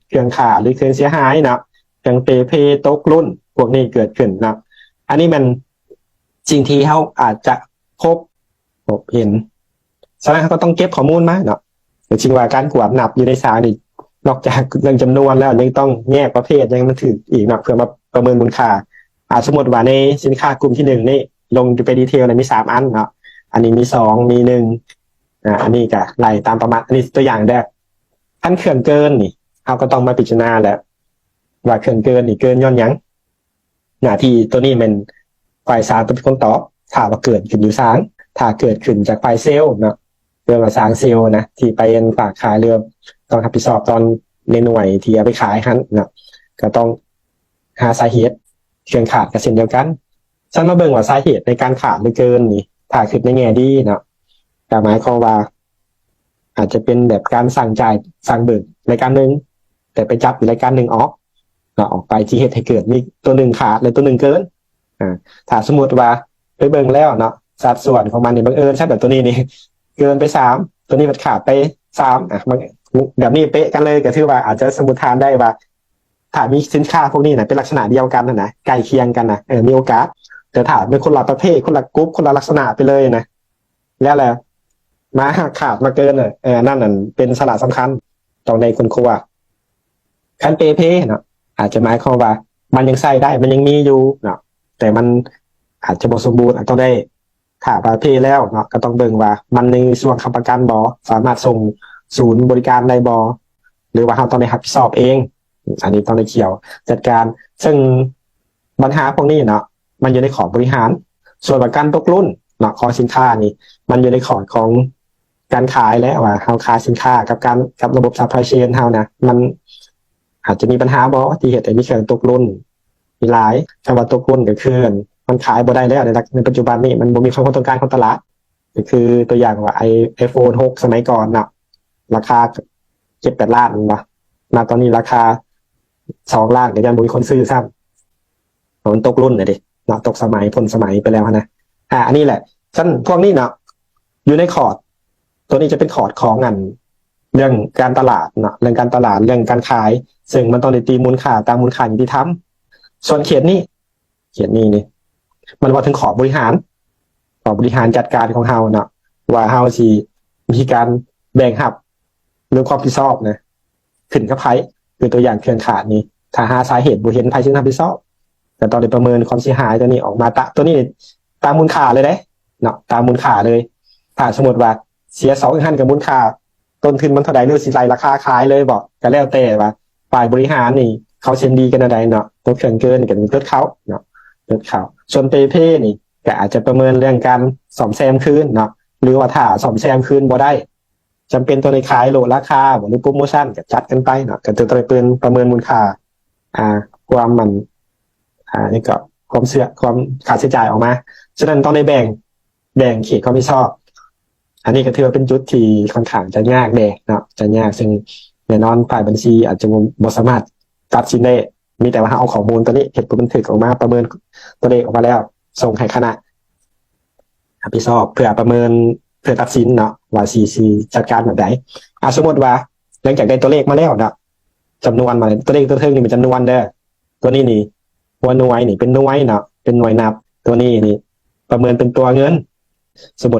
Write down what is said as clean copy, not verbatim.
เครื่องขาดหรือเครื่องเสียหายเนาะเครื่องเพตกรุ่นพวกนี้เกิดขึ้นเนาะอันนี้มันสิ่งที่เขาอาจจะพบเห็นฉะนั้นเขาก็ต้องเก็บข้อมูลมาเนาะแต่จริงว่าการกวดนับอยู่ในสารนี่นอกจากเรื่องจำนวนแล้วยังต้องแยกประเภทยังมันถืออีกเนาะเพื่อมาประเมินมูลค่าสมมติว่าในสินค้ากลุ่มที่1นี่ลงไปดีเทลในมี3อันเนาะอันนี้มี2มี1อันนี้ก็ไล่ตามประมาณอันนี้ตัวอย่างแรกขั้นเครื่องเกินนี่เขาก็ต้องมาพิจารณาแล้วว่าเครื่องเกินนี่เกินย้อนยังหน้าที่ตัวนี้มันฝ่ายสารเป็นคนตอบถ้าว่าเกิดขึ้นอยู่สารถ้าเกิดขึ้นจากฝ่ายเซลล์เนาะเรื่องว่าสารเซลล์นะที่ไปฝากขายเรื่องต้องรับผิดชอบตอนในหน่วยที่เอาไปขายฮั่นเนาะก็ต้องหาสาเหตุเครื่องขาดกับเช่นเดียวกันฉันมาเบิ่งว่าสาเหตุในการขาดหรือเกินนี่ถ้าคิดในแง่ดีเนาะแต่หมายความว่าอาจจะเป็นแบบการสั่งจ่ายสั่งเบิกรายการหนึ่งแต่ไปจับอีกรายการหนึ่งออกไปที่เหตุให้เกิดมีตัวหนึ่งขาดหรือตัวหนึ่งเกินถ้าสมมติว่าไปเบิ่งแล้วเนาะสัดส่วนของมันเนี่ยบังเอิญใช่แบบตัวนี้นี่เกินไป3ตัวนี้มันขาดไป3แบบนี้เป๊ะกันเลยก็ถือว่าอาจจะสมมติฐานได้ว่าถ้ามีสินค้าพวกนี้นะเป็นลักษณะเดียวกันนะใกล้เคียงกันนะมีโอกาสแต่ถ้าเป็นคนละประเภทคนละกรุ๊ปคนละลักษณะไปเลยนะแล้วแหละมาขาดมาเกินนั่นเป็นสาระสำคัญต้องในคนครัวคันเพเนาะอาจจะหมายความว่ามันยังใส่ได้มันยังมีอยู่เนาะแต่มันอาจจะบ่สมบูรณ์อาจต้องได้ถ้าประเภทแล้วเนาะก็ต้องเบิ่งว่ามันในส่วนค้ำประกันบ่สามารถส่งศูนย์บริการได้บ่หรือว่าเราต้องได้รับผิดชอบเองอันนี้ต้องได้เกี่ยวจัดการซึ่งปัญหาพวกนี้เนาะมันอยู่ในขอบบริหารส่วนประกันตกรุ่นเนาะของสินค้านี่มันอยู่ในขอดของการขายแล้วว่าเราขายสินค้ากับระบบซัพพลายเชนเฮานะมันอาจจะมีปัญหาบ่ที่เหตุให้มีเครื่องตกรุ่นมีหลายคำว่าตกรุ่นก็คือมันขายบ่ได้แล้วในปัจจุบันนี้มันบ่มีความต้องการของตลาดก็คือตัวอย่างว่าiPhone 6สมัยก่อนเนาะราคา7-8 ล้านเนาะมาตอนนี้ราคา2 ล้านก็ยังบ่มีคนซื้อซ้ำมันตกรุ่นน่ะดิเนาะตกสมัยพ้นสมัยไปแล้วนะอันนี้แหละซึ่งพวกนี้เนาะอยู่ในคอร์ดตัวนี้จะเป็นคอร์ดของเรื่องการตลาดเนาะเรื่องการตลาดเรื่องการขายซึ่งมันต้องได้ตีมูลค่าตามมูลค่ายุติธรรมส่วนเขียนนี่มันว่าถึงขอบบริหารจัดการของเฮาเนาะว่าเฮาสิมีการแบ่งหับเรื่องความรับผิดชอบนะขึ้นกับไผคือตัวอย่างเครื่องขาดนี่ถ้าหาสาเหตุบ่เห็นไผซึ่งรับผิดชอบแต่ตอนได้ประเมินความเสียหายตัวนี้ออกมาตัวนี้ตามมูลค่าเลยเด้เนาะตามมูลค่าเลยถ้าสมมติว่าเสีย2,000กับมูลค่าต้นทุนมันเท่าใดหรือสิไล่ราคาขายเลยบ่ก็แล้วแต่ว่าฝ่ายบริหารนี่เขาเช่นดีกันใดเนาะตัวเครื่องเกินนี่ก็เป็นเกิดเขาเนาะเกิดเขาส่วนเพนี่ก็อาจจะประเมินเรื่องการซ่อมแซมคืนเนาะหรือว่าถ้าซ่อมแซมคืนบ่ได้จำเป็นตัวในขายโลราคาหรือโปรโมชั่นก็จัดกันไปเนาะก็จะต้องเป็นประเมินมูลค่าความมันนี่ก็ความค่าใช้จ่ายออกมาฉะนั้นต้องได้แบ่งเขตความรับผิดชอบอันนี้ก็ถือว่าเป็นจุดที่ค่อนข้างจะยากเนาะจะยากซึ่งแน่นอนฝ่ายบัญชีอาจจะบ่สามารถตัดสินได้มีแต่ว่าเอาข้อมูลตัวนี้เห็นผลบันทึกออกมาประเมินตัวเลขออกมาแล้วส่งให้คณะรับผิดชอบเพื่อประเมินเพื่อตัดสินเนาะว่าซีจัดการแบบไหนสมมติว่าหลังจากได้ตัวเลขมาแล้วเนาะจำนวนมาตัวเลขตัวเทิงนี่เป็นจำนวนเด้อตัวนี้นี่ตัวหน่วยนี่เป็นหน่วยเนาะเป็นหน่วยนับตัวนี้นี่ประเมินเป็นตัวเงินสมมติ